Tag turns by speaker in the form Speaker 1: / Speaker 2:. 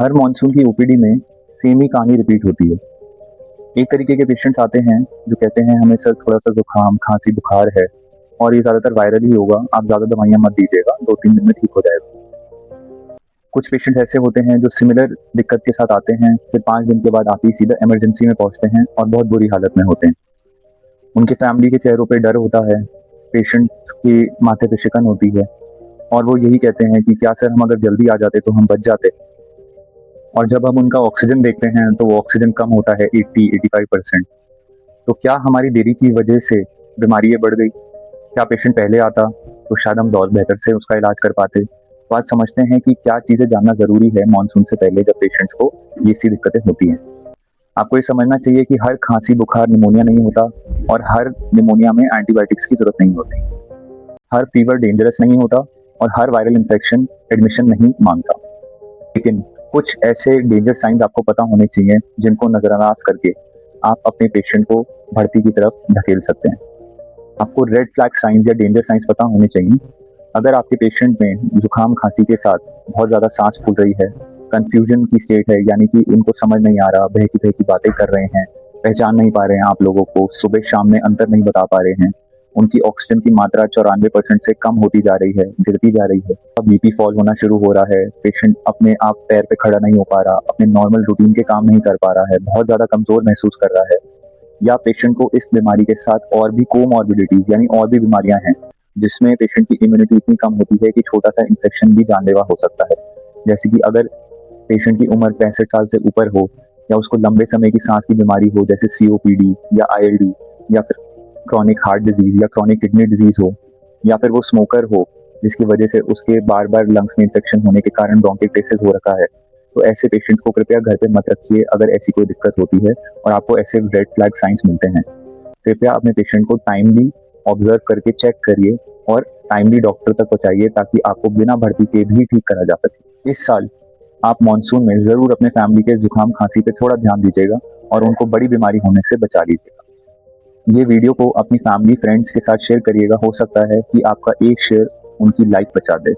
Speaker 1: हर monsoon की OPD में same ही कहानी रिपीट होती है। एक तरीके के पेशेंट्स आते हैं जो कहते हैं हमें सर थोड़ा-सा जुकाम, खाँसी, बुखार है और ये ज़्यादातर वायरल ही होगा, आप ज़्यादा दवाइयाँ मत दीजिएगा, 2-3 दिन में ठीक हो जाएगा। कुछ पेशेंट्स ऐसे होते हैं जो सिमिलर दिक्कत के साथ आते हैं, फिर 5 दिन के बाद आते ही सीधा इमरजेंसी में पहुँचते हैं और बहुत बुरी हालत में होते हैं। उनके फैमिली के चेहरों पे डर होता है, पेशेंट्स के माथे पे शिकन होती है और वो यही कहते हैं कि क्या सर हम अगर जल्दी आ जाते तो हम बच जाते। और जब हम उनका ऑक्सीजन देखते हैं तो वो ऑक्सीजन कम होता है 80-85%। तो क्या हमारी देरी की वजह से बीमारी ये बढ़ गई? क्या पेशेंट पहले आता तो शायद हम और बेहतर से उसका इलाज कर पाते। तो आज समझते हैं कि क्या चीज़ें जानना ज़रूरी है मॉनसून से पहले जब पेशेंट्स को ये सी दिक्कतें होती हैं। आपको ये समझना चाहिए कि हर खांसी, बुखार निमोनिया नहीं होता और हर निमोनिया में एंटीबायोटिक्स की ज़रूरत नहीं होती। हर फीवर डेंजरस नहीं होता और हर वायरल इन्फेक्शन एडमिशन नहीं मांगता। लेकिन कुछ ऐसे डेंजर साइंस आपको पता होने चाहिए जिनको नज़रअंदाज करके आप अपने पेशेंट को भर्ती की तरफ धकेल सकते हैं। आपको रेड फ्लैग साइंस या डेंजर साइंस पता होने चाहिए। अगर आपके पेशेंट में जुकाम, खांसी के साथ बहुत ज़्यादा सांस फूल रही है, कंफ्यूजन की स्टेट है, यानी कि उनको समझ नहीं आ रहा, बहकी-बहकी बातें कर रहे हैं, पहचान नहीं पा रहे हैं आप लोगों को, सुबह-शाम में अंतर नहीं बता पा रहे हैं, उनकी ऑक्सीजन की मात्रा 94% से कम होती जा रही है, गिरती जा रही है, बीपी फॉल होना शुरू हो रहा है, पेशेंट अपने आप पैर पे खड़ा नहीं हो पा रहा, अपने नॉर्मल रूटीन के काम नहीं कर पा रहा है, बहुत ज़्यादा कमज़ोर महसूस कर रहा है, या पेशेंट को इस बीमारी के साथ और भी कोमॉर्बिडिटीज यानी और भी बीमारियां हैं जिसमें पेशेंट की इम्यूनिटी इतनी कम होती है कि छोटा सा इन्फेक्शन भी जानलेवा हो सकता है। जैसे कि अगर पेशेंट की उम्र 65 साल से ऊपर हो या उसको लंबे समय की सांस की बीमारी हो जैसे सीओपीडी या आईएलडी या फिर क्रॉनिक हार्ट डिजीज या क्रॉनिक किडनी डिजीज हो, या फिर वो स्मोकर हो जिसकी वजह से उसके बार बार लंग्स में इन्फेक्शन होने के कारण ब्रोंकाइटिस हो रखा है, तो ऐसे पेशेंट्स को कृपया घर पे मत रखिए अगर ऐसी कोई दिक्कत होती है और आपको ऐसे रेड फ्लैग साइंस मिलते हैं। कृपया अपने पेशेंट को टाइमली ऑब्जर्व करके चेक करिए और टाइमली डॉक्टर तक पहुंचाइए ताकि आपको बिना भर्ती के भी ठीक करा जा सके। इस साल आप मॉनसून में ज़रूर अपने फैमिली के जुकाम, खांसी पे थोड़ा ध्यान दीजिएगा और उनको बड़ी बीमारी होने से बचा लीजिएगा। ये वीडियो को अपनी फैमिली, फ्रेंड्स के साथ शेयर करिएगा, हो सकता है कि आपका एक शेयर उनकी लाइफ बचा दे।